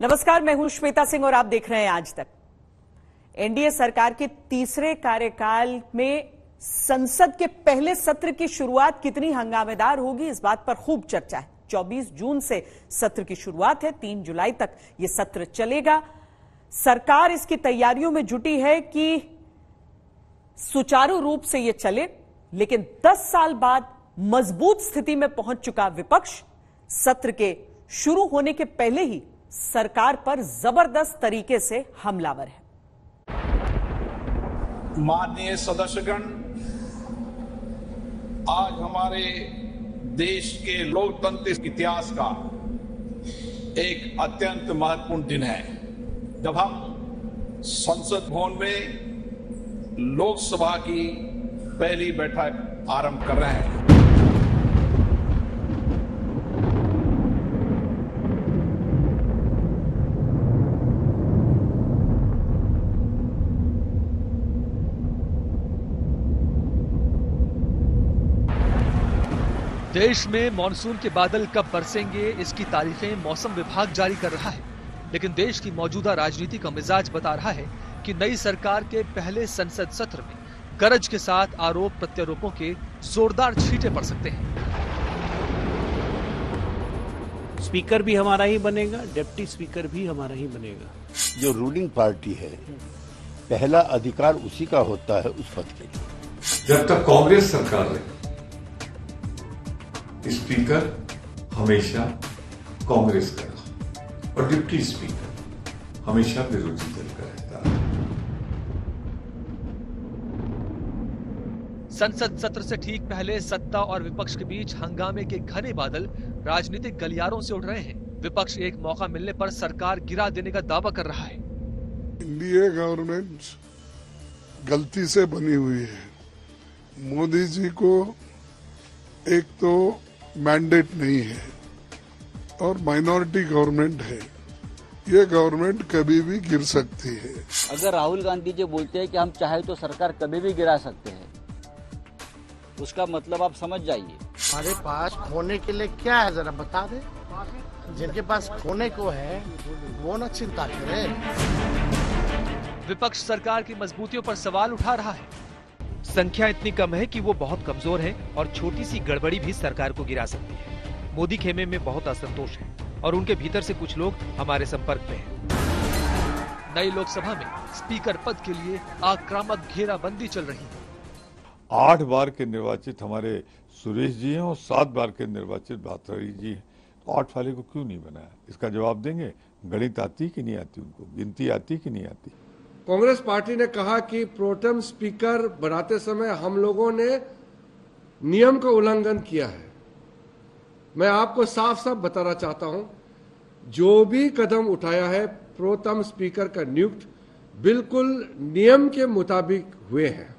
नमस्कार, मैं हूं श्वेता सिंह और आप देख रहे हैं आज तक। एनडीए सरकार के तीसरे कार्यकाल में संसद के पहले सत्र की शुरुआत कितनी हंगामेदार होगी, इस बात पर खूब चर्चा है। 24 जून से सत्र की शुरुआत है, 3 जुलाई तक यह सत्र चलेगा। सरकार इसकी तैयारियों में जुटी है कि सुचारू रूप से यह चले, लेकिन 10 साल बाद मजबूत स्थिति में पहुंच चुका विपक्ष सत्र के शुरू होने के पहले ही सरकार पर जबरदस्त तरीके से हमलावर है। माननीय सदस्यगण, आज हमारे देश के लोकतंत्र इतिहास का एक अत्यंत महत्वपूर्ण दिन है, जब हम संसद भवन में लोकसभा की पहली बैठक आरंभ कर रहे हैं। देश में मॉनसून के बादल कब बरसेंगे, इसकी तारीखें मौसम विभाग जारी कर रहा है, लेकिन देश की मौजूदा राजनीति का मिजाज बता रहा है कि नई सरकार के पहले संसद सत्र में गरज के साथ आरोप प्रत्यारोपों के जोरदार छींटे पड़ सकते हैं। स्पीकर भी हमारा ही बनेगा, डिप्टी स्पीकर भी हमारा ही बनेगा। जो रूलिंग पार्टी है, पहला अधिकार उसी का होता है उस पद के लिए। जब तक कांग्रेस सरकार रही, स्पीकर हमेशा कांग्रेस का रहा और डिप्टी स्पीकर हमेशा विरोधी दल का रहता है। संसद सत्र से ठीक पहले सत्ता और विपक्ष के बीच हंगामे के घने बादल राजनीतिक गलियारों से उठ रहे हैं। विपक्ष एक मौका मिलने पर सरकार गिरा देने का दावा कर रहा है। इंडिया गवर्नमेंट गलती से बनी हुई है। मोदी जी को एक तो मैंडेट नहीं है और माइनॉरिटी गवर्नमेंट है। ये गवर्नमेंट कभी भी गिर सकती है। अगर राहुल गांधी जी बोलते हैं कि हम चाहे तो सरकार कभी भी गिरा सकते हैं, उसका मतलब आप समझ जाइए। हमारे पास खोने के लिए क्या है, जरा बता दे। जिनके पास खोने को है वो न चिंता करे। विपक्ष सरकार की मजबूतियों पर सवाल उठा रहा है। संख्या इतनी कम है कि वो बहुत कमजोर है और छोटी सी गड़बड़ी भी सरकार को गिरा सकती है। मोदी खेमे में बहुत असंतोष है और उनके भीतर से कुछ लोग हमारे संपर्क में हैं। नई लोकसभा में स्पीकर पद के लिए आक्रामक घेराबंदी चल रही है। 8 बार के निर्वाचित हमारे सुरेश जी हैं और 7 बार के निर्वाचित भातरी जी हैं। तो 8 वाले को क्यों नहीं बनाया, इसका जवाब देंगे। गणित आती कि नहीं आती, उनको गिनती आती कि नहीं आती। कांग्रेस पार्टी ने कहा कि प्रोटेम स्पीकर बनाते समय हम लोगों ने नियम का उल्लंघन किया है। मैं आपको साफ साफ बताना चाहता हूं, जो भी कदम उठाया है प्रोटेम स्पीकर का नियुक्त बिल्कुल नियम के मुताबिक हुए हैं।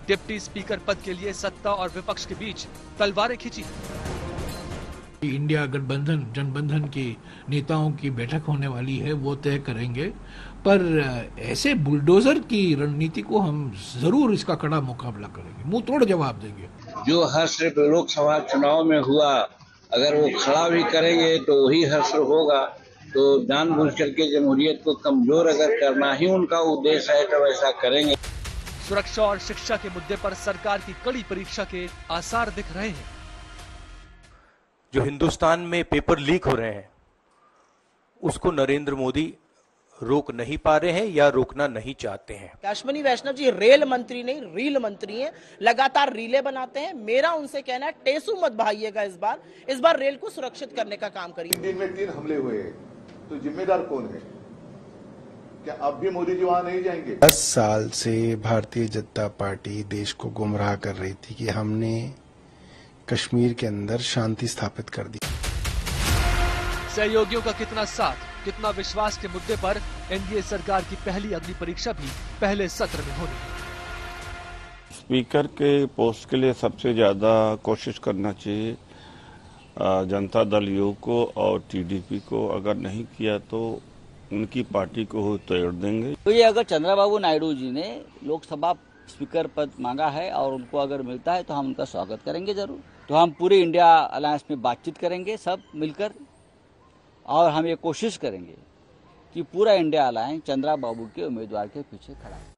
डिप्टी स्पीकर पद के लिए सत्ता और विपक्ष के बीच तलवारें खींची। इंडिया गठबंधन जनबंधन की नेताओं की बैठक होने वाली है, वो तय करेंगे। पर ऐसे बुलडोजर की रणनीति को हम जरूर इसका कड़ा मुकाबला करेंगे, मुंह तोड़ जवाब देंगे। जो हर्ष लोकसभा चुनाव में हुआ, अगर वो खड़ा भी करेंगे तो वही हर्ष होगा। तो जानबूझ करके जमहूरियत को कमजोर अगर करना ही उनका उद्देश्य है तो ऐसा करेंगे। सुरक्षा और शिक्षा के मुद्दे पर सरकार की कड़ी परीक्षा के आसार दिख रहे हैं। जो हिंदुस्तान में पेपर लीक हो रहे हैं, उसको नरेंद्र मोदी रोक नहीं पा रहे हैं या रोकना नहीं चाहते हैं। अश्विनी वैष्णव जी रेल मंत्री नहीं, रील मंत्री हैं, लगातार रीले बनाते हैं। मेरा उनसे कहना है, टेसू मत भाइएगा। इस बार रेल को सुरक्षित करने का काम करिए। दिन में 3 हमले हुए हैं, तो जिम्मेदार कौन है? क्या अब भी मोदी जी वहां नहीं जाएंगे? 10 साल से भारतीय जनता पार्टी देश को गुमराह कर रही थी कि हमने कश्मीर के अंदर शांति स्थापित कर दी। सहयोगियों का कितना साथ, कितना विश्वास के मुद्दे पर एनडीए सरकार की पहली अग्नि परीक्षा भी पहले सत्र में होनी है। स्पीकर के पोस्ट के लिए सबसे ज्यादा कोशिश करना चाहिए जनता दल यू को और टीडीपी को। अगर नहीं किया तो उनकी पार्टी को तोड़ देंगे। तो ये अगर चंद्रबाबू नायडू जी ने लोकसभा स्पीकर पद मांगा है और उनको अगर मिलता है तो हम उनका स्वागत करेंगे जरूर। तो हम पूरे इंडिया अलायंस में बातचीत करेंगे सब मिलकर, और हम ये कोशिश करेंगे कि पूरा इंडिया अलायंस चंद्रबाबू के उम्मीदवार के पीछे खड़ा है।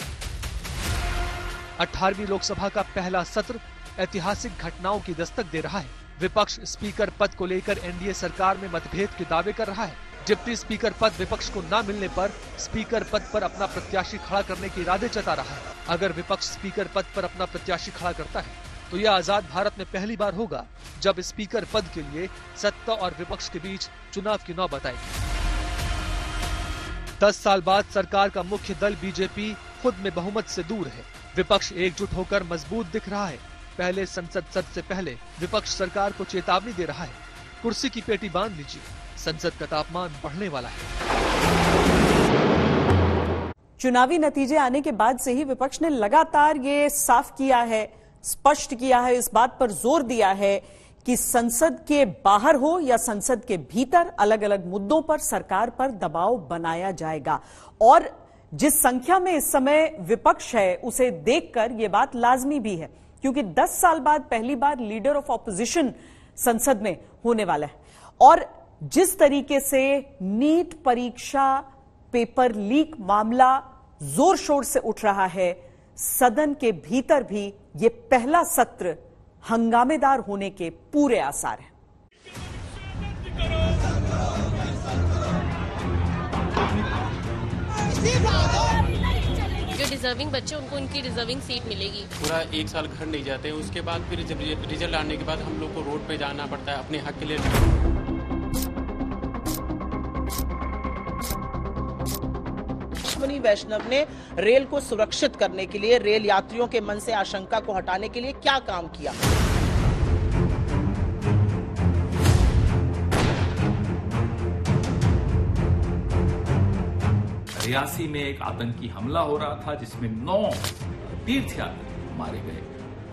18वीं लोकसभा का पहला सत्र ऐतिहासिक घटनाओं की दस्तक दे रहा है। विपक्ष स्पीकर पद को लेकर एनडीए सरकार में मतभेद के दावे कर रहा है। डिप्टी स्पीकर पद विपक्ष को न मिलने पर स्पीकर पद पर अपना प्रत्याशी खड़ा करने के इरादे जता रहा है। अगर विपक्ष स्पीकर पद पर अपना प्रत्याशी खड़ा करता है तो यह आजाद भारत में पहली बार होगा जब स्पीकर पद के लिए सत्ता और विपक्ष के बीच चुनाव की नौबत आएगी। 10 साल बाद सरकार का मुख्य दल बीजेपी खुद में बहुमत से दूर है। विपक्ष एकजुट होकर मजबूत दिख रहा है। पहले संसद सत्र से पहले विपक्ष सरकार को चेतावनी दे रहा है, कुर्सी की पेटी बांध लीजिए, संसद का तापमान बढ़ने वाला है। चुनावी नतीजे आने के बाद से ही विपक्ष ने लगातार ये साफ किया है, स्पष्ट किया है, इस बात पर जोर दिया है कि संसद के बाहर हो या संसद के भीतर अलग अलग मुद्दों पर सरकार पर दबाव बनाया जाएगा। और जिस संख्या में इस समय विपक्ष है उसे देखकर यह बात लाजमी भी है, क्योंकि 10 साल बाद पहली बार लीडर ऑफ ऑपोजिशन संसद में होने वाला है। और जिस तरीके से नीट परीक्षा पेपर लीक मामला जोर शोर से उठ रहा है, सदन के भीतर भी ये पहला सत्र हंगामेदार होने के पूरे आसार हैं। जो डिजर्विंग बच्चे उनको उनकी डिजर्विंग सीट मिलेगी। पूरा 1 साल घर नहीं जाते, उसके बाद फिर जब रिजल्ट आने के बाद हम लोग को रोड पे जाना पड़ता है अपने हक के लिए। अश्विनी वैष्णव ने रेल को सुरक्षित करने के लिए, रेल यात्रियों के मन से आशंका को हटाने के लिए क्या काम किया? रियासी में एक आतंकी हमला हो रहा था जिसमें 9 तीर्थयात्री मारे गए।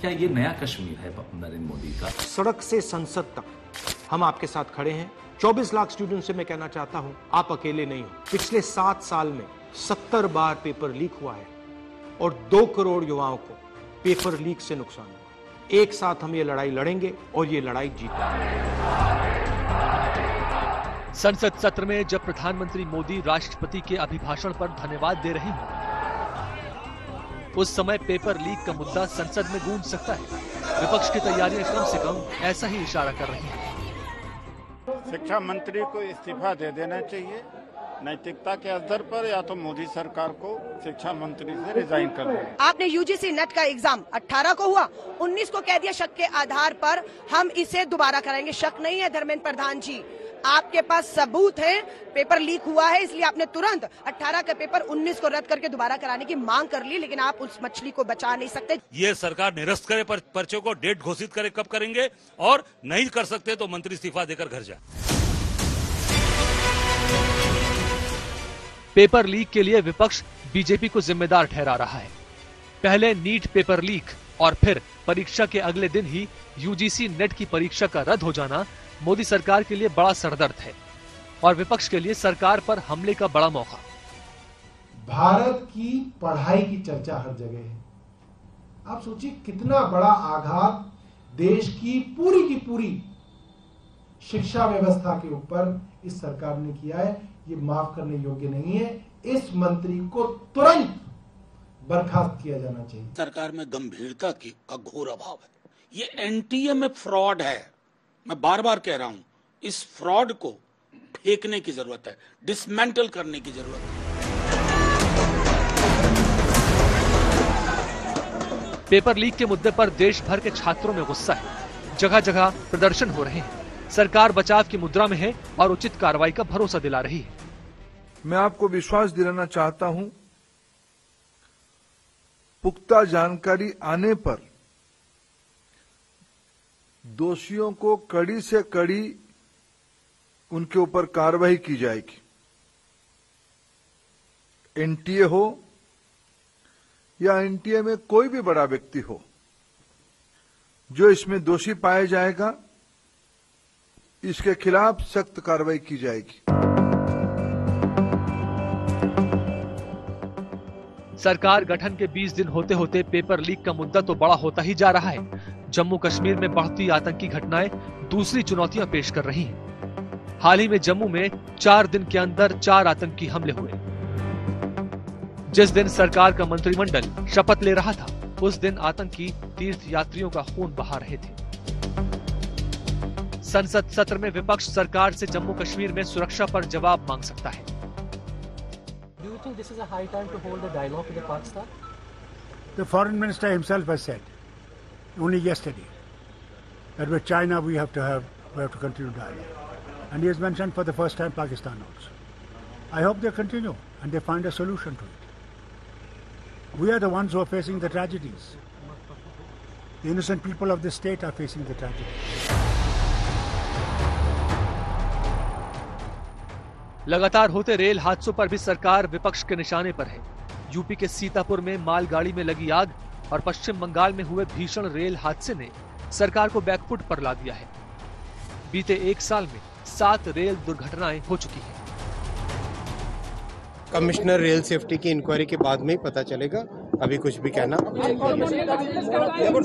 क्या ये नया कश्मीर है नरेंद्र मोदी का? सड़क से संसद तक हम आपके साथ खड़े हैं। 24 लाख स्टूडेंट से मैं कहना चाहता हूं, आप अकेले नहीं हो। पिछले 7 साल में 70 बार पेपर लीक हुआ है और 2 करोड़ युवाओं को पेपर लीक से नुकसान हुआ। एक साथ हम ये लड़ाई लड़ेंगे और ये लड़ाई जीतेंगे। संसद सत्र में जब प्रधानमंत्री मोदी राष्ट्रपति के अभिभाषण पर धन्यवाद दे रहे हैं, उस समय पेपर लीक का मुद्दा संसद में गूंज सकता है। विपक्ष की तैयारियां कम से कम ऐसा ही इशारा कर रही हैं। शिक्षा मंत्री को इस्तीफा दे देना चाहिए नैतिकता के आधार पर, या तो मोदी सरकार को शिक्षा मंत्री से रिजाइन कर देना। आपने यूजीसी नेट का एग्जाम 18 को हुआ, 19 को कह दिया शक के आधार पर हम इसे दोबारा कराएंगे। शक नहीं है धर्मेंद्र प्रधान जी, आपके पास सबूत है, पेपर लीक हुआ है, इसलिए आपने तुरंत 18 का पेपर 19 को रद्द करके दोबारा कराने की मांग कर ली, लेकिन आप उस मछली को बचा नहीं सकते। ये सरकार निरस्त करे पर्चों को, डेट घोषित करे कब करेंगे, और नहीं कर सकते तो मंत्री इस्तीफा देकर घर जाए। पेपर लीक के लिए विपक्ष बीजेपी को जिम्मेदार ठहरा रहा है। पहले नीट पेपर लीक और फिर परीक्षा के अगले दिन ही यूजीसी नेट की परीक्षा का रद्द हो जाना मोदी सरकार के लिए बड़ा सरदर्द है और विपक्ष के लिए सरकार पर हमले का बड़ा मौका। भारत की पढ़ाई की चर्चा हर जगह है। आप सोचिए कितना बड़ा आघात देश की पूरी शिक्षा व्यवस्था के ऊपर इस सरकार ने किया है। ये माफ करने योग्य नहीं है। इस मंत्री को तुरंत बर्खास्त किया जाना चाहिए। सरकार में गंभीरता का घोर अभाव है। ये एनटीए में फ्रॉड है। मैं बार बार कह रहा हूं, इस फ्रॉड को फेंकने की जरूरत है, डिसमेंटल करने की जरूरत है। पेपर लीक के मुद्दे पर देश भर के छात्रों में गुस्सा है। जगह जगह प्रदर्शन हो रहे हैं। सरकार बचाव की मुद्रा में है और उचित कार्रवाई का भरोसा दिला रही है। मैं आपको विश्वास दिलाना चाहता हूं, पुख्ता जानकारी आने पर दोषियों को कड़ी से कड़ी उनके ऊपर कार्रवाई की जाएगी। एनटीए हो या एनटीए में कोई भी बड़ा व्यक्ति हो, जो इसमें दोषी पाया जाएगा इसके खिलाफ सख्त कार्रवाई की जाएगी। सरकार गठन के 20 दिन होते होते पेपर लीक का मुद्दा तो बड़ा होता ही जा रहा है। जम्मू कश्मीर में बढ़ती आतंकी घटनाएं दूसरी चुनौतियां पेश कर रही हैं। हाल ही में जम्मू में 4 दिन के अंदर 4 आतंकी हमले हुए। जिस दिन सरकार का मंत्रिमंडल शपथ ले रहा था, उस दिन आतंकी तीर्थ यात्रियों का खून बहा रहे थे। संसद सत्र में विपक्ष सरकार से जम्मू कश्मीर में सुरक्षा पर जवाब मांग सकता है। Do you think this is a high time to hold a dialogue with Pakistan? The foreign minister himself has said, only yesterday, that with China we have to continue dialogue, and he has mentioned for the first time Pakistan also. I hope they continue and they find a solution to it. We are the ones who are facing the tragedies. The innocent people of this state are facing the tragedies. लगातार होते rail हादसों पर भी सरकार विपक्ष के निशाने पर है। यूपी के सीतापुर में मालगाड़ी में लगी आग और पश्चिम बंगाल में हुए भीषण रेल हादसे ने सरकार को बैकफुट पर ला दिया है। बीते 1 साल में 7 रेल दुर्घटनाएं हो चुकी हैं। कमिश्नर रेल सेफ्टी की इंक्वायरी के बाद में ही पता चलेगा, अभी कुछ भी कहना।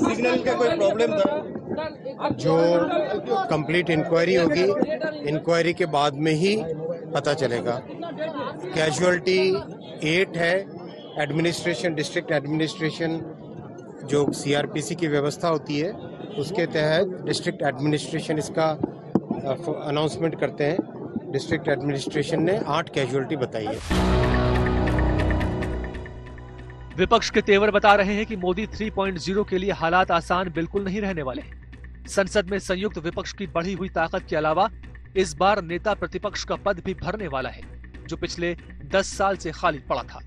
सिग्नल का कोई प्रॉब्लम था, जो कंप्लीट इंक्वायरी होगी, इंक्वायरी के बाद में ही पता चलेगा। कैजुअलिटी 8 है। एडमिनिस्ट्रेशन, डिस्ट्रिक्ट एडमिनिस्ट्रेशन जो सीआरपीसी की व्यवस्था होती है, उसके तहत डिस्ट्रिक्ट एडमिनिस्ट्रेशन इसका अनाउंसमेंट करते हैं। डिस्ट्रिक्ट एडमिनिस्ट्रेशन ने 8 कैजुअलिटी बताई है। विपक्ष के तेवर बता रहे हैं कि मोदी 3.0 के लिए हालात आसान बिल्कुल नहीं रहने वाले हैं। संसद में संयुक्त विपक्ष की बढ़ी हुई ताकत के अलावा इस बार नेता प्रतिपक्ष का पद भी भरने वाला है, जो पिछले 10 साल से खाली पड़ा था।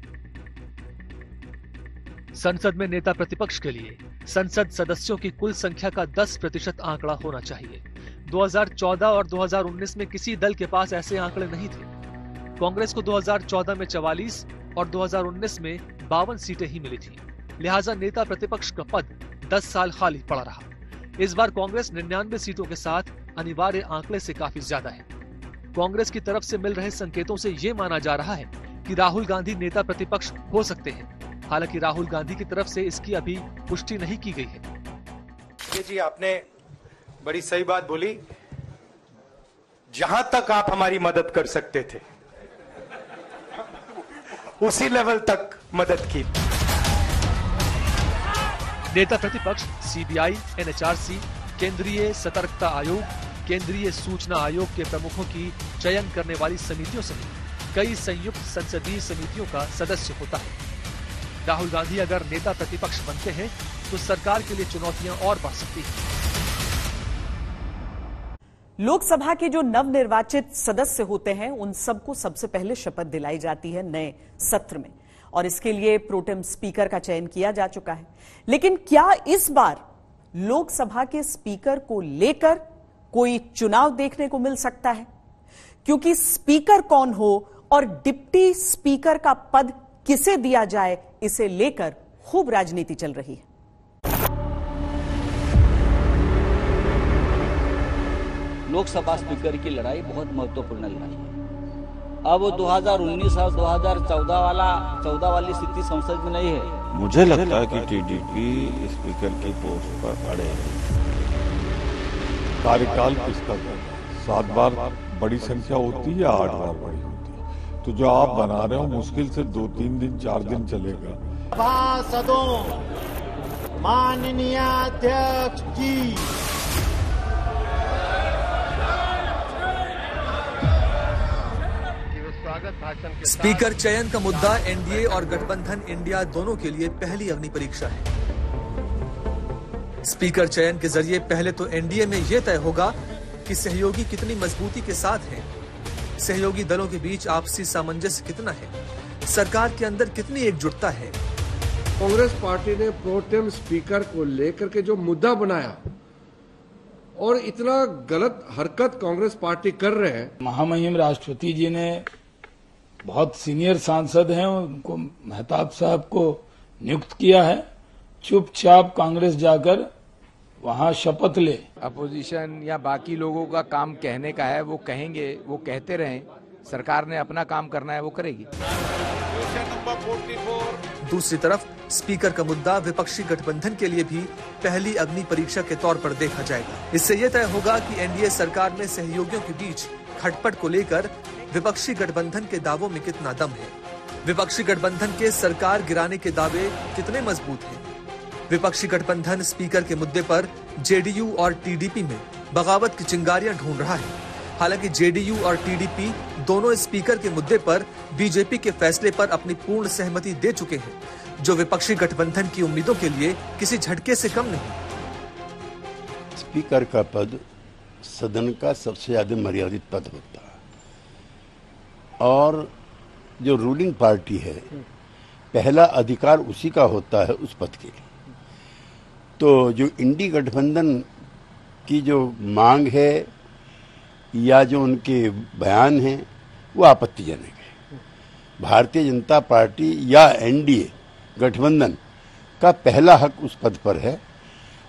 संसद में नेता प्रतिपक्ष के लिए संसद सदस्यों की कुल संख्या का 10% आंकड़ा होना चाहिए। 2014 और 2019 में किसी दल के पास ऐसे आंकड़े नहीं थे। कांग्रेस को 2014 में 44 और 2019 में 52 सीटें ही मिली थी। लिहाजा नेता प्रतिपक्ष का पद 10 साल खाली पड़ा रहा। इस बार कांग्रेस 99 सीटों के साथ अनिवार्य आंकड़े से काफी ज्यादा है। कांग्रेस की तरफ से मिल रहे संकेतों से ये माना जा रहा है कि राहुल गांधी नेता प्रतिपक्ष हो सकते हैं। हालांकि राहुल गांधी की तरफ से इसकी अभी पुष्टि नहीं की गई है। जी, आपने बड़ी सही बात बोली। जहां तक आप हमारी मदद कर सकते थे, उसी लेवल तक मदद की। नेता प्रतिपक्ष सीबीआई, एनएचआरसी, केंद्रीय सतर्कता आयोग, केंद्रीय सूचना आयोग के प्रमुखों की चयन करने वाली समितियों सहित कई संयुक्त संसदीय समितियों का सदस्य होता है। राहुल गांधी अगर नेता प्रतिपक्ष बनते हैं तो सरकार के लिए चुनौतियां और बढ़ सकती हैं। लोकसभा के जो नवनिर्वाचित सदस्य होते हैं, उन सबको सबसे पहले शपथ दिलाई जाती है नए सत्र में, और इसके लिए प्रोटेम स्पीकर का चयन किया जा चुका है। लेकिन क्या इस बार लोकसभा के स्पीकर को लेकर कोई चुनाव देखने को मिल सकता है? क्योंकि स्पीकर कौन हो और डिप्टी स्पीकर का पद किसे दिया जाए, इसे लेकर खूब राजनीति चल रही है। लोकसभा स्पीकर की लड़ाई बहुत महत्वपूर्ण लड़ाई है। अब वो 2019 और 2014 वाली स्थिति संसद में नहीं है। मुझे लगता है कि टीडीपी स्पीकर की पोस्ट पर अड़े। कार्यकाल किसका 7 बार बड़ी संख्या होती है या 8 बार बड़ी होती है? तो जो आप बना रहे हो मुश्किल से 2-3 दिन 4 दिन चलेगा। माननीय अध्यक्ष जी, स्पीकर चयन का मुद्दा एनडीए और गठबंधन इंडिया दोनों के लिए पहली अग्नि परीक्षा है। स्पीकर चयन के जरिए पहले तो एनडीए में यह तय होगा कि सहयोगी कितनी मजबूती के साथ हैं, सहयोगी दलों के बीच आपसी सामंजस्य कितना है, सरकार के अंदर कितनी एकजुटता है। कांग्रेस पार्टी ने प्रोटेम स्पीकर को लेकर के जो मुद्दा बनाया और इतना गलत हरकत कांग्रेस पार्टी कर रहे हैं। महामहिम राष्ट्रपति जी ने बहुत सीनियर सांसद हैं, उनको मेहताब साहब को नियुक्त किया है। चुपचाप कांग्रेस जाकर वहां शपथ ले। अपोजिशन या बाकी लोगों का काम कहने का है, वो कहेंगे, वो कहते रहें। सरकार ने अपना काम करना है, वो करेगी। दूसरी तरफ स्पीकर का मुद्दा विपक्षी गठबंधन के लिए भी पहली अग्नि परीक्षा के तौर पर देखा जाएगा। इससे यह तय होगा कि एनडीए सरकार में सहयोगियों के बीच खटपट को लेकर विपक्षी गठबंधन के दावों में कितना दम है? विपक्षी गठबंधन के सरकार गिराने के दावे कितने मजबूत हैं? विपक्षी गठबंधन स्पीकर के मुद्दे पर जेडीयू और टीडीपी में बगावत की चिंगारियां ढूंढ रहा है। हालांकि जेडीयू और टीडीपी दोनों स्पीकर के मुद्दे पर बीजेपी के फैसले पर अपनी पूर्ण सहमति दे चुके हैं, जो विपक्षी गठबंधन की उम्मीदों के लिए किसी झटके से कम नहीं। स्पीकर का पद सदन का सबसे ज्यादा मर्यादित पद होता है और जो रूलिंग पार्टी है पहला अधिकार उसी का होता है उस पद के लिए। तो जो इंडी गठबंधन की जो मांग है या जो उनके बयान हैं वो आपत्तिजनक है। भारतीय जनता पार्टी या एनडीए गठबंधन का पहला हक उस पद पर है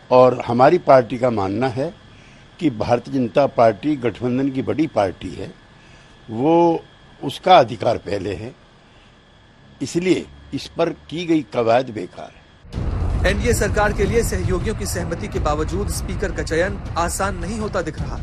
और हमारी पार्टी का मानना है कि भारतीय जनता पार्टी गठबंधन की बड़ी पार्टी है, वो उसका अधिकार पहले है, इसलिए इस पर की गई कवायद बेकार है। एनडीए सरकार के लिए सहयोगियों की सहमति के बावजूद स्पीकर का चयन आसान नहीं होता दिख रहा,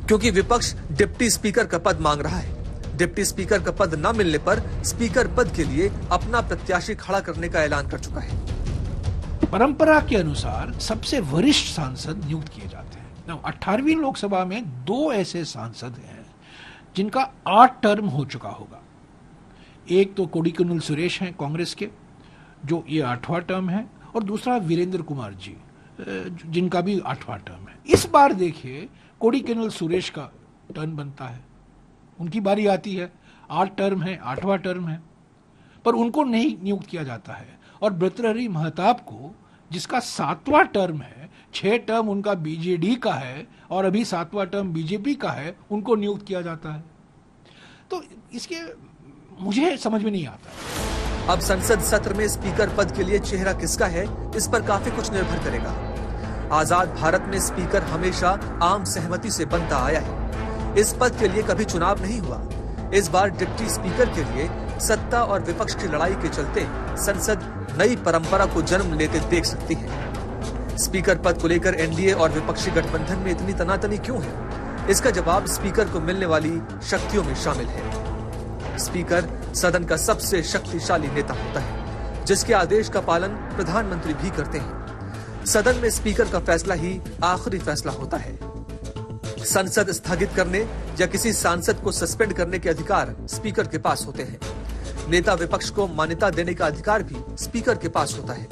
क्योंकि विपक्ष डिप्टी स्पीकर का पद मांग रहा है। डिप्टी स्पीकर का पद न मिलने पर स्पीकर पद के लिए अपना प्रत्याशी खड़ा करने का ऐलान कर चुका है। परंपरा के अनुसार सबसे वरिष्ठ सांसद नियुक्त किए जाते हैं। 18वीं लोकसभा में 2 ऐसे सांसद हैं जिनका 8 टर्म हो चुका होगा। एक तो कोडिकुनिल सुरेश हैं कांग्रेस के, जो ये 8वां टर्म है, और दूसरा वीरेंद्र कुमार जी जिनका भी 8वां टर्म है। इस बार देखिए कोडिकुनिल सुरेश का टर्न बनता है, उनकी बारी आती है, 8 टर्म है, 8वां टर्म है, पर उनको नहीं नियुक्त किया जाता है। और भर्तृहरि महताब को, जिसका 7वां टर्म है, 6 टर्म उनका बीजेडी का है और अभी 7वां टर्म बीजेपी का है, उनको नियुक्त किया जाता है। तो इसके मुझे समझ में नहीं आता। अब संसद सत्र में स्पीकर पद के लिए चेहरा किसका है, इस पर काफी कुछ निर्भर करेगा। आजाद भारत में स्पीकर हमेशा आम सहमति से बनता आया है। इस पद के लिए कभी चुनाव नहीं हुआ। इस बार डिप्टी स्पीकर के लिए सत्ता और विपक्ष की लड़ाई के चलते संसद नई परंपरा को जन्म लेते देख सकती है। स्पीकर पद को लेकर एनडीए और विपक्षी गठबंधन में इतनी तनातनी क्यों है? इसका जवाब स्पीकर को मिलने वाली शक्तियों में शामिल है। स्पीकर सदन का सबसे शक्तिशाली नेता होता है, जिसके आदेश का पालन प्रधानमंत्री भी करते हैं। सदन में स्पीकर का फैसला ही आखिरी फैसला होता है। संसद स्थगित करने या किसी सांसद को सस्पेंड करने के अधिकार स्पीकर के पास होते हैं। नेता विपक्ष को मान्यता देने का अधिकार भी स्पीकर के पास होता है।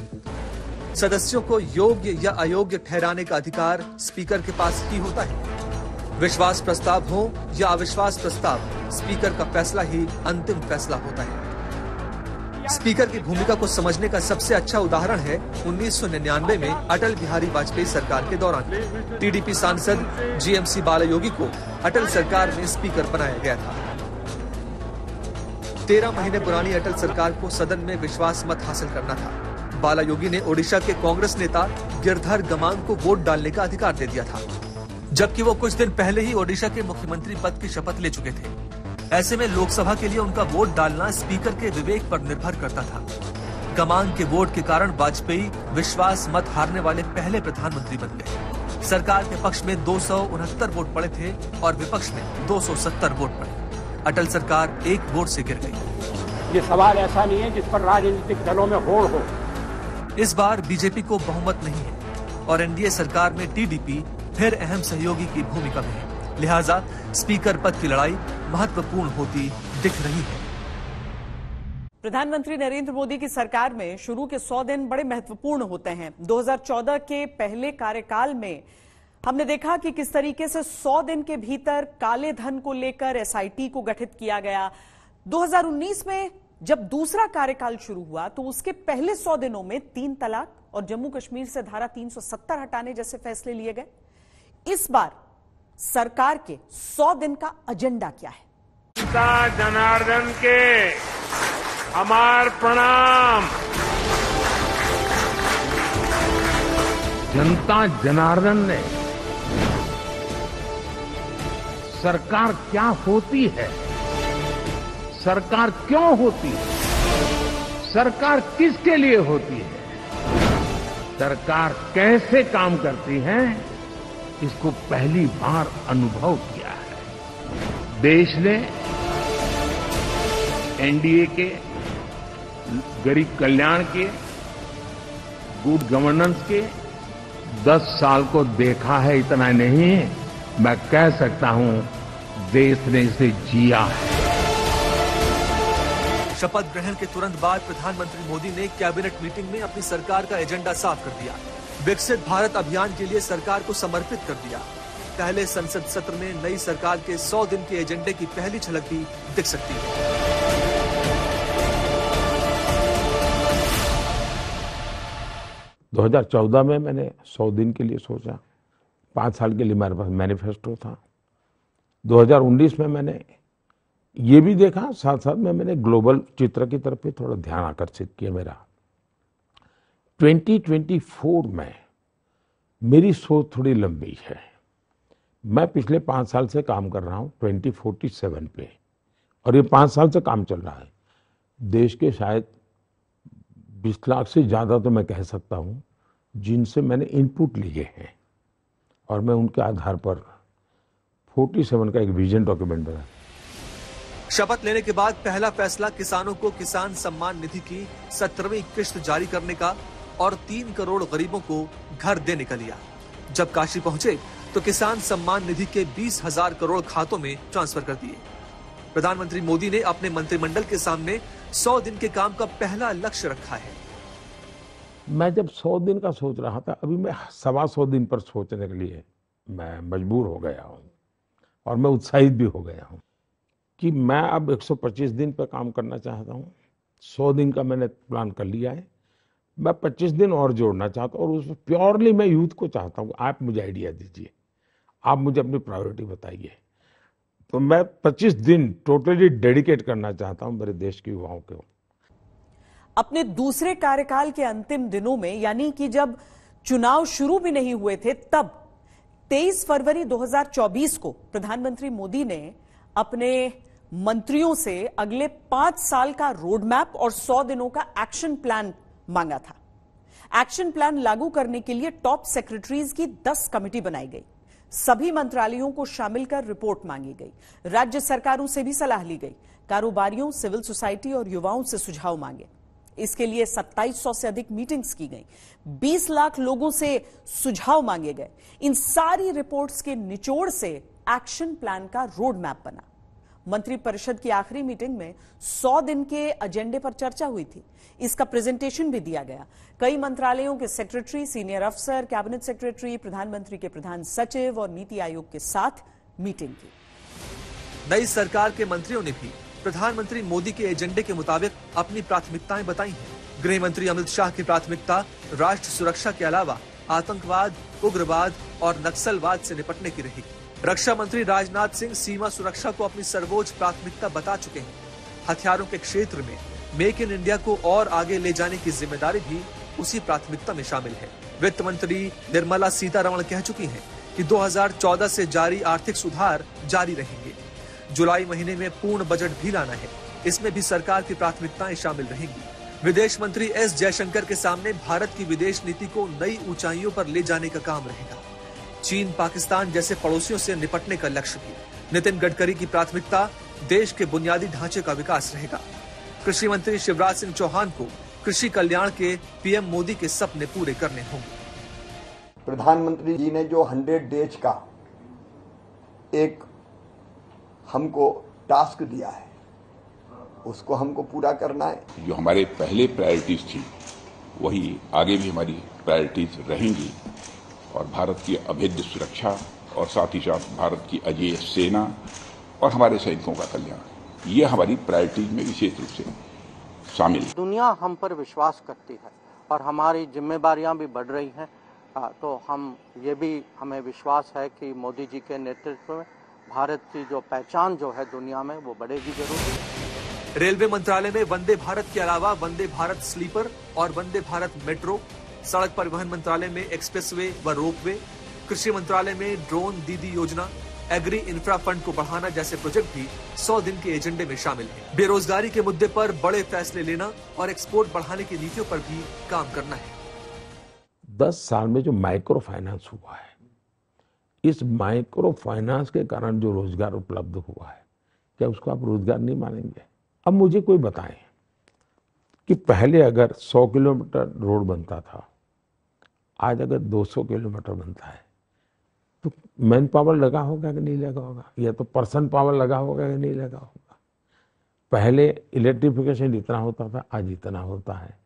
सदस्यों को योग्य या अयोग्य ठहराने का अधिकार स्पीकर के पास ही होता है। विश्वास प्रस्ताव हो या अविश्वास प्रस्ताव, स्पीकर का फैसला ही अंतिम फैसला होता है। स्पीकर की भूमिका को समझने का सबसे अच्छा उदाहरण है 1999 में अटल बिहारी वाजपेयी सरकार के दौरान टीडीपी सांसद जीएमसी बालायोगी को अटल सरकार में स्पीकर बनाया गया था। 13 महीने पुरानी अटल सरकार को सदन में विश्वास मत हासिल करना था। बालायोगी ने ओडिशा के कांग्रेस नेता गिरधर गमांग को वोट डालने का अधिकार दे दिया था, जबकि वो कुछ दिन पहले ही ओडिशा के मुख्यमंत्री पद की शपथ ले चुके थे। ऐसे में लोकसभा के लिए उनका वोट डालना स्पीकर के विवेक पर निर्भर करता था। गमांग के वोट के कारण वाजपेयी विश्वास मत हारने वाले पहले प्रधानमंत्री बन गए। सरकार के पक्ष में 269 वोट पड़े थे और विपक्ष में 270 वोट पड़े। अटल सरकार 1 वोट से गिर गई। ये सवाल ऐसा नहीं है जिस पर राजनीतिक दलों में होड़ हो। इस बार बीजेपी को बहुमत नहीं है और एनडीए सरकार में टीडीपी फिर अहम सहयोगी की भूमिका में है। लिहाजा स्पीकर पद की लड़ाई महत्वपूर्ण होती दिख रही है। प्रधानमंत्री नरेंद्र मोदी की सरकार में शुरू के 100 दिन बड़े महत्वपूर्ण होते हैं। 2014 के पहले कार्यकाल में हमने देखा कि किस तरीके से 100 दिन के भीतर काले धन को लेकर एसआईटी को गठित किया गया। 2019 में जब दूसरा कार्यकाल शुरू हुआ तो उसके पहले 100 दिनों में 3 तलाक और जम्मू कश्मीर से धारा 370 हटाने जैसे फैसले लिए गए। इस बार सरकार के 100 दिन का एजेंडा क्या है? जनता जनार्दन के हमार प्रणाम। जनता जनार्दन ने सरकार क्या होती है, सरकार क्यों होती है, सरकार किसके लिए होती है, सरकार कैसे काम करती है, इसको पहली बार अनुभव किया है। देश ने एनडीए के गरीब कल्याण के, गुड गवर्नेंस के 10 साल को देखा है। इतना नहीं, मैं कह सकता हूं देश ने इसे जिया है। शपथ ग्रहण के तुरंत बाद प्रधानमंत्री मोदी ने कैबिनेट मीटिंग में अपनी सरकार का एजेंडा साफ कर दिया। विकसित भारत अभियान के लिए सरकार को समर्पित कर दिया। पहले संसद सत्र में नई सरकार के 100 दिन के एजेंडे की पहली झलक भी दिख सकती है। 2014 में मैंने 100 दिन के लिए सोचा, 5 साल के लिए मेरे पास मैनिफेस्टो था। 2019 में मैंने ये भी देखा, साथ साथ में मैंने ग्लोबल चित्र की तरफ भी थोड़ा ध्यान आकर्षित किया मेरा। 2024 में मेरी सोच थोड़ी लंबी है। मैं पिछले 5 साल से काम कर रहा हूं 2047 पे, और ये 5 साल से काम चल रहा है। देश के शायद 20 लाख से ज्यादा तो मैं कह सकता हूं जिनसे मैंने इनपुट लिए हैं, और मैं उनके आधार पर 47 का एक विजन डॉक्यूमेंट बनाया। शपथ लेने के बाद पहला फैसला किसानों को किसान सम्मान निधि की 17वीं किश्त जारी करने का और 3 करोड़ गरीबों को घर देने का लिया। जब काशी पहुंचे तो किसान सम्मान निधि के 20,000 करोड़ खातों में ट्रांसफर कर दिए। प्रधानमंत्री मोदी ने अपने मंत्रिमंडल के सामने 100 दिन के काम का पहला लक्ष्य रखा है। मैं जब 100 दिन का सोच रहा था, अभी मैं 125 दिन पर सोचने के लिए मैं मजबूर हो गया हूं, और मैं उत्साहित भी हो गया हूं कि मैं अब 125 दिन पर काम करना चाहता हूं। 100 दिन का मैंने प्लान कर लिया है। मैं 25 दिन और जोड़ना चाहता हूं, और उसमें प्योरली मैं यूथ को चाहता हूं। आप मुझे आइडिया दीजिए, आप मुझे अपनी प्रायोरिटी बताइए। तो मैं 25 दिन टोटली डेडिकेट करना चाहता हूं मेरे देश के युवाओं को। अपने दूसरे कार्यकाल के अंतिम दिनों में, यानी कि जब चुनाव शुरू भी नहीं हुए थे, तब 23 फरवरी 2024 को प्रधानमंत्री मोदी ने अपने मंत्रियों से अगले 5 साल का रोड मैप और 100 दिनों का एक्शन प्लान मांगा था। एक्शन प्लान लागू करने के लिए टॉप सेक्रेटरीज की 10 कमेटी बनाई गई। सभी मंत्रालयों को शामिल कर रिपोर्ट मांगी गई। राज्य सरकारों से भी सलाह ली गई। कारोबारियों, सिविल सोसाइटी और युवाओं से सुझाव मांगे। इसके लिए 2700 से अधिक मीटिंग्स की गई। 20 लाख लोगों से सुझाव मांगे गए। इन सारी रिपोर्ट्स के निचोड़ से एक्शन प्लान का रोड मैप बना। मंत्रिपरिषद की आखिरी मीटिंग में 100 दिन के एजेंडे पर चर्चा हुई थी। इसका प्रेजेंटेशन भी दिया गया। कई मंत्रालयों के सेक्रेटरी, सीनियर अफसर, कैबिनेट सेक्रेटरी, प्रधानमंत्री के प्रधान सचिव और नीति आयोग के साथ मीटिंग की। नई सरकार के मंत्रियों ने भी प्रधानमंत्री मोदी के एजेंडे के मुताबिक अपनी प्राथमिकताएं बताई हैं। गृह मंत्री अमित शाह की प्राथमिकता राष्ट्र सुरक्षा के अलावा आतंकवाद, उग्रवाद और नक्सलवाद से निपटने की रही। रक्षा मंत्री राजनाथ सिंह सीमा सुरक्षा को अपनी सर्वोच्च प्राथमिकता बता चुके हैं। हथियारों के क्षेत्र में मेक इन इंडिया को और आगे ले जाने की जिम्मेदारी भी उसी प्राथमिकता में शामिल है। वित्त मंत्री निर्मला सीतारमण कह चुकी हैं कि 2014 से जारी आर्थिक सुधार जारी रहेंगे। जुलाई महीने में पूर्ण बजट भी लाना है। इसमें भी सरकार की प्राथमिकताएं शामिल रहेंगी। विदेश मंत्री एस जयशंकर के सामने भारत की विदेश नीति को नई ऊंचाइयों पर ले जाने का काम रहेगा। चीन, पाकिस्तान जैसे पड़ोसियों से निपटने का लक्ष्य भी। नितिन गडकरी की प्राथमिकता देश के बुनियादी ढांचे का विकास रहेगा। कृषि मंत्री शिवराज सिंह चौहान को कृषि कल्याण के पीएम मोदी के सपने पूरे करने होंगे। प्रधानमंत्री जी ने जो 100 डेज का एक हमको टास्क दिया है, उसको हमको पूरा करना है। जो हमारे पहले प्रायोरिटीज थी वही आगे भी हमारी प्रायोरिटीज रहेंगी, और भारत की अभेद्य सुरक्षा और साथ ही साथ भारत की अजेय सेना और हमारे सैनिकों का कल्याण, ये हमारी प्रायोरिटीज में विशेष रूप से शामिल है। दुनिया हम पर विश्वास करती है और हमारी जिम्मेदारियां भी बढ़ रही हैं, तो हमें विश्वास है कि मोदी जी के नेतृत्व में भारत की जो पहचान जो है दुनिया में वो बढ़ेगी जरूर। रेलवे मंत्रालय में वंदे भारत के अलावा वंदे भारत स्लीपर और वंदे भारत मेट्रो, सड़क परिवहन मंत्रालय में एक्सप्रेसवे व रोपवे, कृषि मंत्रालय में ड्रोन दीदी योजना, एग्री इंफ्रा फंड को बढ़ाना जैसे प्रोजेक्ट भी 100 दिन के एजेंडे में शामिल है। बेरोजगारी के मुद्दे पर बड़े फैसले लेना और एक्सपोर्ट बढ़ाने की नीतियों पर भी काम करना है। 10 साल में जो माइक्रो फाइनेंस हुआ है, इस माइक्रो फाइनेंस के कारण जो रोजगार उपलब्ध हुआ है, क्या उसको आप रोजगार नहीं मानेंगे? अब मुझे कोई बताएं कि पहले अगर 100 किलोमीटर रोड बनता था, आज अगर 200 किलोमीटर बनता है, तो मैन पावर लगा होगा कि नहीं लगा होगा, या तो पर्सन पावर लगा होगा कि नहीं लगा होगा? पहले इलेक्ट्रिफिकेशन इतना होता था, आज इतना होता है।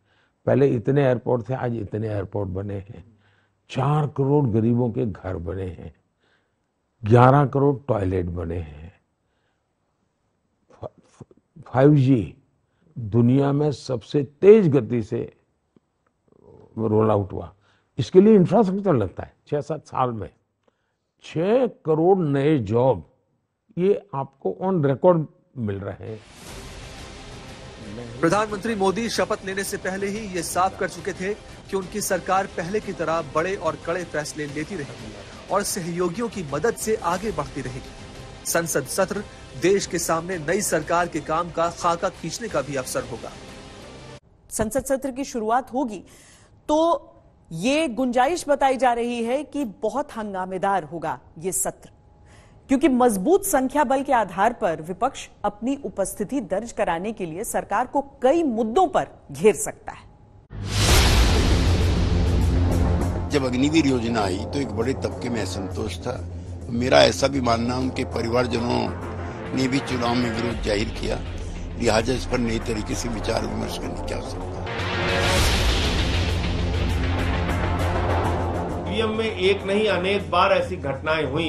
पहले इतने एयरपोर्ट थे, आज इतने एयरपोर्ट बने हैं। 4 करोड़ गरीबों के घर बने हैं, 11 करोड़ टॉयलेट बने हैं। 5G दुनिया में सबसे तेज गति से रोल आउट हुआ। इसके लिए इंफ्रास्ट्रक्चर लगता है 6-7 साल में। 6 करोड़ नए जॉब, ये आपको ऑन रिकॉर्ड मिल रहे हैं। प्रधानमंत्री मोदी शपथ लेने से पहले ही ये साफ कर चुके थे कि उनकी सरकार पहले की तरह बड़े और कड़े फैसले लेती रहेगी और सहयोगियों की मदद से आगे बढ़ती रहेगी। संसद सत्र देश के सामने नई सरकार के काम का खाका खींचने का भी अवसर होगा। संसद सत्र की शुरुआत होगी तो ये गुंजाइश बताई जा रही है कि बहुत हंगामेदार होगा ये सत्र, क्योंकि मजबूत संख्या बल के आधार पर विपक्ष अपनी उपस्थिति दर्ज कराने के लिए सरकार को कई मुद्दों पर घेर सकता है। जब अग्निवीर योजना आई तो एक बड़े तबके में असंतोष था। मेरा ऐसा भी मानना, उनके परिवारजनों ने भी चुनाव में विरोध जाहिर किया, लिहाजा इस पर नई तरीके से विचार विमर्श करने की आवश्यकता है। ईवीएम में एक नहीं अनेक बार ऐसी घटनाएं हुई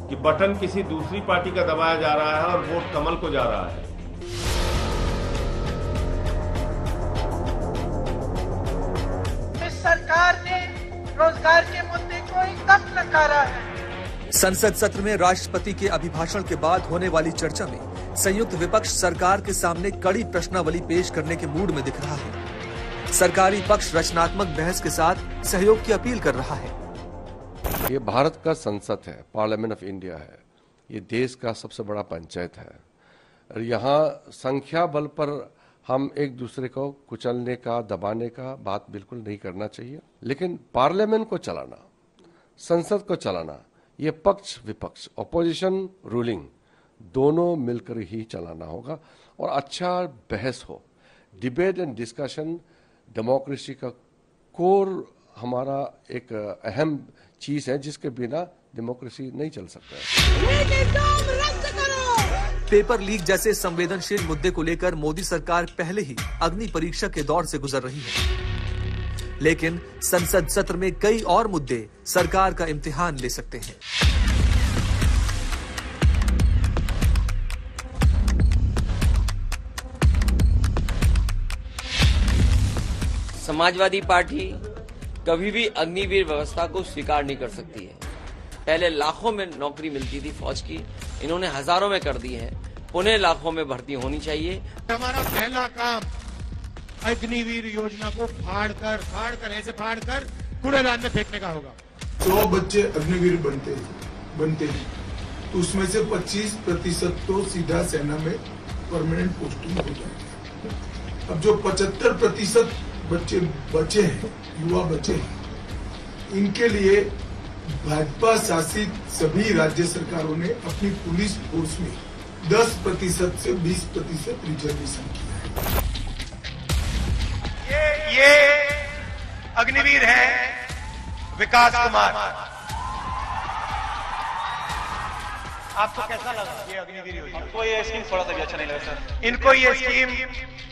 कि बटन किसी दूसरी पार्टी का दबाया जा रहा है और वोट कमल को जा रहा है। इस सरकार ने रोजगार के मुद्दे को एकदम नकारा है। संसद सत्र में राष्ट्रपति के अभिभाषण के बाद होने वाली चर्चा में संयुक्त विपक्ष सरकार के सामने कड़ी प्रश्नावली पेश करने के मूड में दिख रहा है। सरकारी पक्ष रचनात्मक बहस के साथ सहयोग की अपील कर रहा है। ये भारत का संसद है, पार्लियामेंट ऑफ इंडिया है, ये देश का सबसे बड़ा पंचायत है और यहाँ संख्या बल पर हम एक दूसरे को कुचलने का, दबाने का बात बिल्कुल नहीं करना चाहिए। लेकिन पार्लियामेंट को चलाना, संसद को चलाना, ये पक्ष विपक्ष, ऑपोजिशन रूलिंग दोनों मिलकर ही चलाना होगा और अच्छा बहस हो। डिबेट एंड डिस्कशन डेमोक्रेसी का कोर हमारा एक अहम चीज है, जिसके बिना डेमोक्रेसी नहीं चल सकता है। पेपर लीक जैसे संवेदनशील मुद्दे को लेकर मोदी सरकार पहले ही अग्नि परीक्षा के दौर से गुजर रही है, लेकिन संसद सत्र में कई और मुद्दे सरकार का इम्तिहान ले सकते हैं। समाजवादी पार्टी कभी भी अग्निवीर व्यवस्था को स्वीकार नहीं कर सकती है। पहले लाखों में नौकरी मिलती थी फौज की, इन्होंने हजारों में कर दी है। पुणे लाखों में भर्ती होनी चाहिए। हमारा पहला काम अग्निवीर योजना को फाड़ कर कूड़ेदान में फेंकने का होगा। 100 बच्चे अग्निवीर बनते हैं तो उसमें से 25% तो सीधा सेना में परमानेंट पोस्टिंग हो जाएगी। अब जो 75% बच्चे बचे हैं, युवा बचे हैं, इनके लिए भाजपा शासित सभी राज्य सरकारों ने अपनी पुलिस फोर्स में 10% से 20% रिजर्वेशन किया है। ये अग्निवीर है विकास कुमार। आपको कैसा लगा ये अग्निवीर योजना? हमको ये स्कीम थोड़ा सा भी अच्छा नहीं लगा सर। इनको ये स्कीम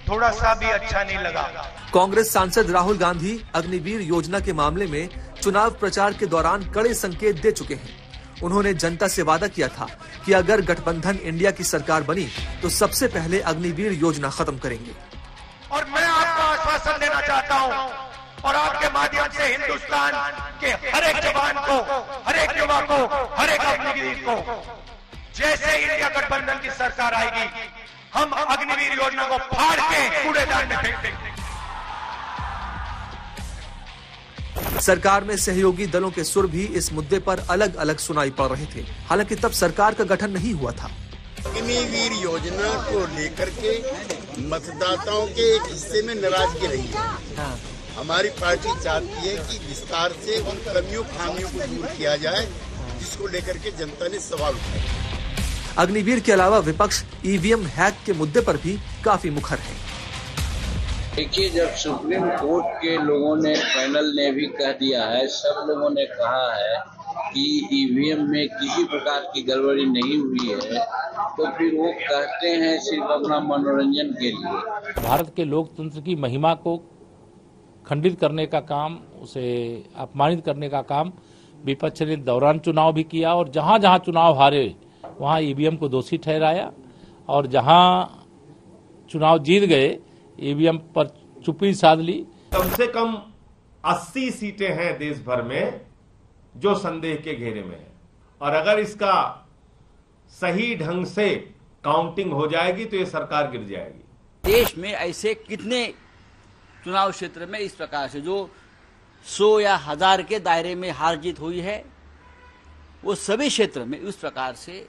थोड़ा सा भी अच्छा नहीं लगा। कांग्रेस सांसद राहुल गांधी अग्निवीर योजना के मामले में चुनाव प्रचार के दौरान कड़े संकेत दे चुके हैं। उन्होंने जनता से वादा किया था कि अगर गठबंधन इंडिया की सरकार बनी तो सबसे पहले अग्निवीर योजना खत्म करेंगे। और मैं आपको आश्वासन देना चाहता हूं और आपके माध्यम से हिंदुस्तान के हर एक जवान को, हर एक युवा को, हर एक अग्निवीर को, जैसे इंडिया गठबंधन की सरकार आएगी हम अग्निवीर योजना को फाड़ के कूड़ेदान में फेंक देंगे। सरकार में सहयोगी दलों के सुर भी इस मुद्दे पर अलग अलग सुनाई पड़ रहे थे। हालांकि तब सरकार का गठन नहीं हुआ था। अग्निवीर योजना को लेकर के मतदाताओं के एक हिस्से में नाराजगी रही है। हमारी पार्टी चाहती है कि विस्तार से उन कमियों खामियों को दूर किया जाए, जिसको लेकर के जनता ने सवाल उठाए। अग्निवीर के अलावा विपक्ष ईवीएम हैक के मुद्दे पर भी काफी मुखर है। देखिए, जब सुप्रीम कोर्ट के लोगों ने, पैनल ने भी कह दिया है, सब लोगों ने कहा है कि ईवीएम में किसी प्रकार की गड़बड़ी नहीं हुई है, तो फिर वो कहते हैं सिर्फ अपना मनोरंजन के लिए। भारत के लोकतंत्र की महिमा को खंडित करने का काम, उसे अपमानित करने का काम विपक्ष ने दौरान चुनाव भी किया, और जहां जहां चुनाव हारे वहां ईवीएम को दोषी ठहराया, और जहां चुनाव जीत गए ईवीएम पर चुप्पी साध ली। कम से कम 80 सीटें हैं देश भर में जो संदेह के घेरे में है, और अगर इसका सही ढंग से काउंटिंग हो जाएगी तो ये सरकार गिर जाएगी। देश में ऐसे कितने चुनाव क्षेत्र में इस प्रकार से जो 100 या 1000 के दायरे में हार जीत हुई है, वो सभी क्षेत्र में उस प्रकार से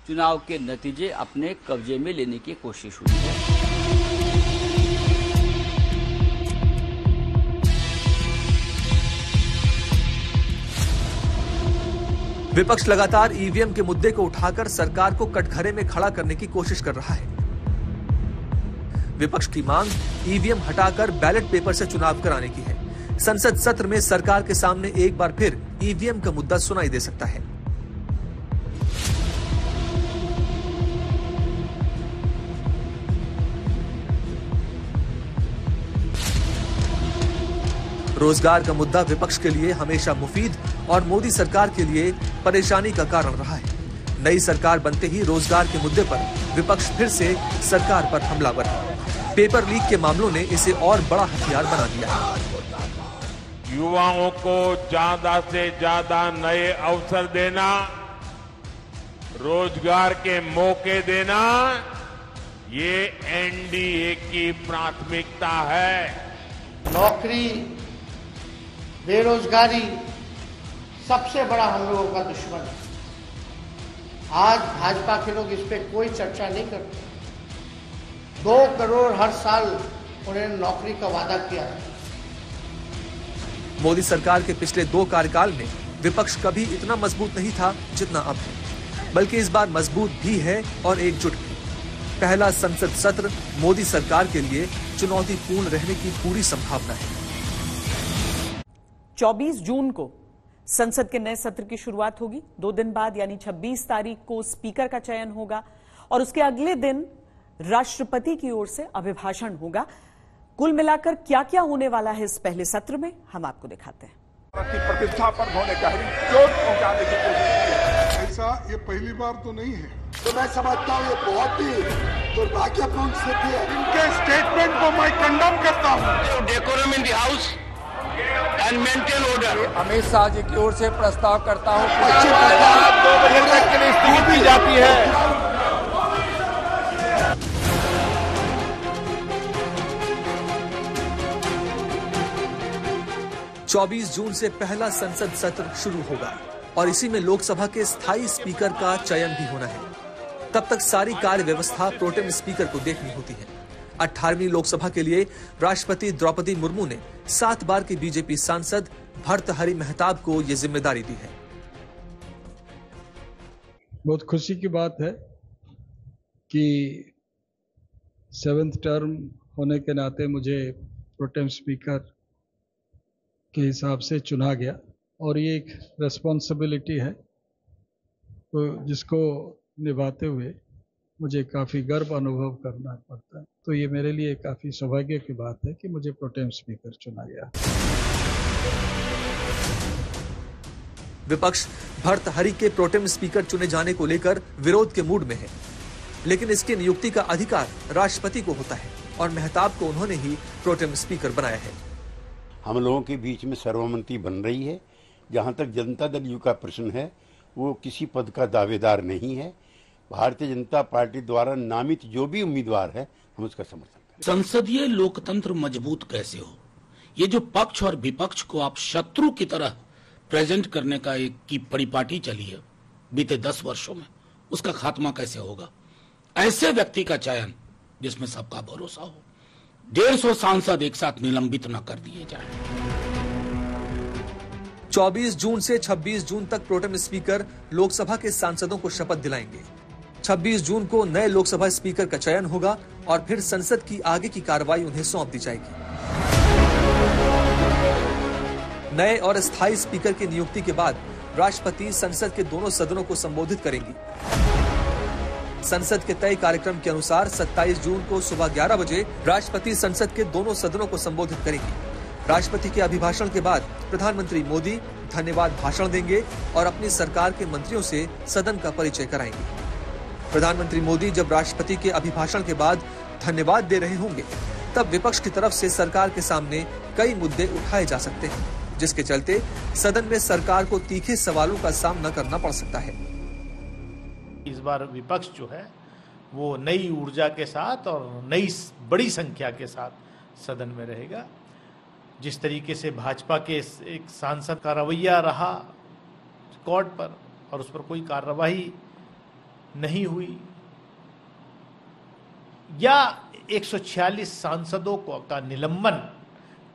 चुनाव के नतीजे अपने कब्जे में लेने की कोशिश हुई है। विपक्ष लगातार ईवीएम के मुद्दे को उठाकर सरकार को कटघरे में खड़ा करने की कोशिश कर रहा है। विपक्ष की मांग ईवीएम हटाकर बैलेट पेपर से चुनाव कराने की है। संसद सत्र में सरकार के सामने एक बार फिर ईवीएम का मुद्दा सुनाई दे सकता है। रोजगार का मुद्दा विपक्ष के लिए हमेशा मुफीद और मोदी सरकार के लिए परेशानी का कारण रहा है। नई सरकार बनते ही रोजगार के मुद्दे पर विपक्ष फिर से सरकार पर हमलावर है। पेपर लीक के मामलों ने इसे और बड़ा हथियार बना दिया है। युवाओं को ज्यादा से ज्यादा नए अवसर देना, रोजगार के मौके देना, ये एनडीए की प्राथमिकता है। नौकरी, बेरोजगारी सबसे बड़ा हम लोगों का दुश्मन है। आज भाजपा के लोग इस पे कोई चर्चा नहीं करते। 2 करोड़ हर साल उन्होंने नौकरी का वादा किया है। मोदी सरकार के पिछले 2 कार्यकाल में विपक्ष कभी इतना मजबूत नहीं था जितना अब है, बल्कि इस बार मजबूत भी है और एकजुट भी। पहला संसद सत्र मोदी सरकार के लिए चुनौतीपूर्ण रहने की पूरी संभावना है। 24 जून को संसद के नए सत्र की शुरुआत होगी। 2 दिन बाद यानी 26 तारीख को स्पीकर का चयन होगा और उसके अगले दिन राष्ट्रपति की ओर से अभिभाषण होगा। कुल मिलाकर क्या क्या होने वाला है इस पहले सत्र में, हम आपको दिखाते हैं। प्रतिष्ठा पर उन्होंने गहरी चोट पहुंचाने की कोशिश की है। ऐसा ये पहली बार तो नहीं है, तो मैं समझता हूँ ये बहुत ही दुर्भाग्यपूर्ण स्थिति है। इनके स्टेटमेंट को मैं कंडम करता हूँ। Decorum in the house and maintain order. Amit Shah ji की ओर से प्रस्ताव करता हूँ 2 बजे तक के लिए स्थगित की जाती है। 24 जून से पहला संसद सत्र शुरू होगा और इसी में लोकसभा के स्थायी स्पीकर का चयन भी होना है। तब तक सारी कार्य व्यवस्था प्रोटेम स्पीकर को देखनी होती है। 18वीं लोकसभा के लिए राष्ट्रपति द्रौपदी मुर्मू ने 7 बार के बीजेपी सांसद भर्तृहरि महताब को ये जिम्मेदारी दी है। बहुत खुशी की बात है कि 7th टर्म होने के नाते मुझे प्रोटेम स्पीकर के हिसाब से चुना गया और ये एक रेस्पॉन्सिबिलिटी है तो जिसको निभाते हुए मुझे काफ़ी गर्व अनुभव करना पड़ता है। तो ये मेरे लिए काफ़ी सौभाग्य की बात है कि मुझे प्रोटेम स्पीकर चुना गया। विपक्ष भर्तृहरि के प्रोटेम स्पीकर चुने जाने को लेकर विरोध के मूड में है, लेकिन इसकी नियुक्ति का अधिकार राष्ट्रपति को होता है और महताब को उन्होंने ही प्रोटेम स्पीकर बनाया है। हम लोगों के बीच में सर्वसम्मति बन रही है। जहां तक जनता दल यू का प्रश्न है, वो किसी पद का दावेदार नहीं है। भारतीय जनता पार्टी द्वारा नामित जो भी उम्मीदवार है, हम उसका समर्थन करें। संसदीय लोकतंत्र मजबूत कैसे हो, ये जो पक्ष और विपक्ष को आप शत्रु की तरह प्रेजेंट करने का एक की परिपाटी चली है बीते 10 वर्षों में, उसका खात्मा कैसे होगा। ऐसे व्यक्ति का चयन जिसमें सबका भरोसा हो। 150 सांसद एक साथ निलंबित न कर दिए जाए। 24 जून से 26 जून तक प्रोटेम स्पीकर लोकसभा के सांसदों को शपथ दिलाएंगे। 26 जून को नए लोकसभा स्पीकर का चयन होगा और फिर संसद की आगे की कार्रवाई उन्हें सौंप दी जाएगी। नए और स्थायी स्पीकर की नियुक्ति के बाद राष्ट्रपति संसद के दोनों सदनों को संबोधित करेंगी। संसद के तय कार्यक्रम के अनुसार 27 जून को सुबह 11 बजे राष्ट्रपति संसद के दोनों सदनों को संबोधित करेंगी। राष्ट्रपति के अभिभाषण के बाद प्रधानमंत्री मोदी धन्यवाद भाषण देंगे और अपनी सरकार के मंत्रियों से सदन का परिचय कराएंगे। प्रधानमंत्री मोदी जब राष्ट्रपति के अभिभाषण के बाद धन्यवाद दे रहे होंगे, तब विपक्ष की तरफ से सरकार के सामने कई मुद्दे उठाए जा सकते हैं, जिसके चलते सदन में सरकार को तीखे सवालों का सामना करना पड़ सकता है। इस बार विपक्ष जो है वो नई ऊर्जा के साथ और नई बड़ी संख्या के साथ सदन में रहेगा। जिस तरीके से भाजपा के एक सांसद का रवैया रहा कोर्ट पर और उस पर कोई कार्रवाई नहीं हुई, या 146 सांसदों का निलंबन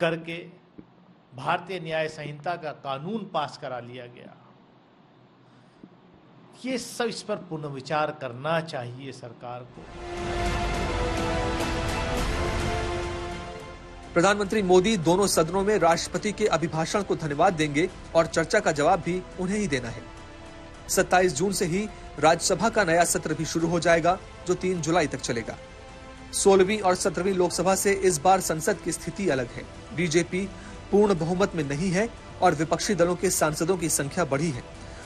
करके भारतीय न्याय संहिता का कानून पास करा लिया गया, ये सब इस पर पुनर्विचार करना चाहिए सरकार को। प्रधानमंत्री मोदी दोनों सदनों में राष्ट्रपति के अभिभाषण को धन्यवाद देंगे और चर्चा का जवाब भी उन्हें ही देना है। 27 जून से ही राज्यसभा का नया सत्र भी शुरू हो जाएगा, जो 3 जुलाई तक चलेगा। 16वीं और 17वीं लोकसभा से इस बार संसद की स्थिति अलग है। बीजेपी पूर्ण बहुमत में नहीं है और विपक्षी दलों के सांसदों की संख्या बढ़ी है,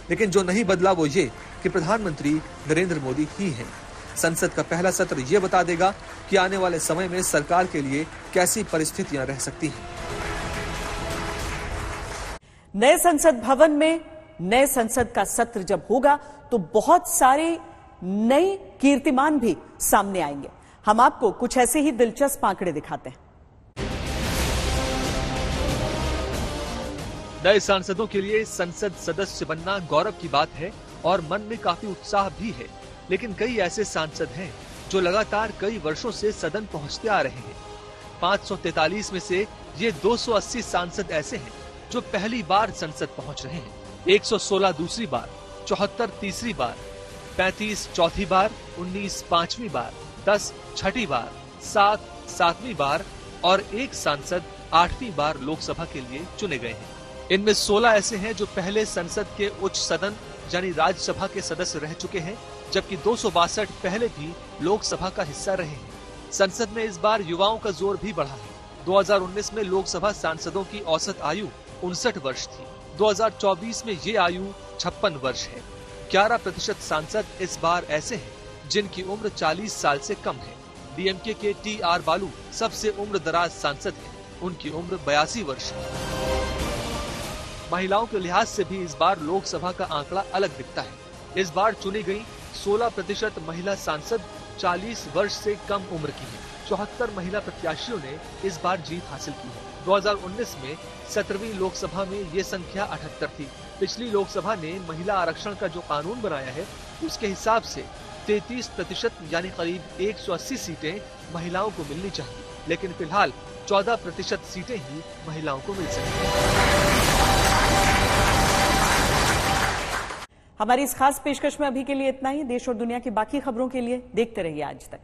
लेकिन जो नहीं बदला वो ये कि प्रधानमंत्री नरेंद्र मोदी ही हैं। संसद का पहला सत्र ये बता देगा कि आने वाले समय में सरकार के लिए कैसी परिस्थितियां रह सकती हैं। नए संसद भवन में नए संसद का सत्र जब होगा तो बहुत सारे नए कीर्तिमान भी सामने आएंगे। हम आपको कुछ ऐसे ही दिलचस्प आंकड़े दिखाते हैं। नए सांसदों के लिए संसद सदस्य बनना गौरव की बात है और मन में काफी उत्साह भी है, लेकिन कई ऐसे सांसद हैं जो लगातार कई वर्षों से सदन पहुंचते आ रहे हैं। 543 में से ये 280 सांसद ऐसे हैं जो पहली बार संसद पहुंच रहे हैं, 116 दूसरी बार, 74 तीसरी बार, 35 चौथी बार, 19 पांचवी बार, 10 छठी बार, 7 सातवीं बार और एक सांसद 8वीं बार लोकसभा के लिए चुने गए हैं। इनमें 16 ऐसे हैं जो पहले संसद के उच्च सदन यानी राज्यसभा के सदस्य रह चुके हैं, जबकि 262 पहले भी लोकसभा का हिस्सा रहे हैं। संसद में इस बार युवाओं का जोर भी बढ़ा है। 2019 में लोकसभा सांसदों की औसत आयु 59 वर्ष थी। 2024 में ये आयु 56 वर्ष है। 11% सांसद इस बार ऐसे हैं जिनकी उम्र 40 साल से कम है। डीएमके के टी.आर. बालू सबसे उम्र दराज सांसद हैं, उनकी उम्र 82 वर्ष है। महिलाओं के लिहाज से भी इस बार लोकसभा का आंकड़ा अलग दिखता है। इस बार चुनी गई 16% महिला सांसद 40 वर्ष से कम उम्र की हैं। 74 महिला प्रत्याशियों ने इस बार जीत हासिल की है। 2019 में 17वीं लोकसभा में ये संख्या 78 थी। पिछली लोकसभा ने महिला आरक्षण का जो कानून बनाया है उसके हिसाब से 33% यानी करीब 180 सीटें महिलाओं को मिलनी चाहिए, लेकिन फिलहाल 14% सीटें ही महिलाओं को मिल सकेंगी। हमारी इस खास पेशकश में अभी के लिए इतना ही। देश और दुनिया की बाकी खबरों के लिए देखते रहिए आज तक।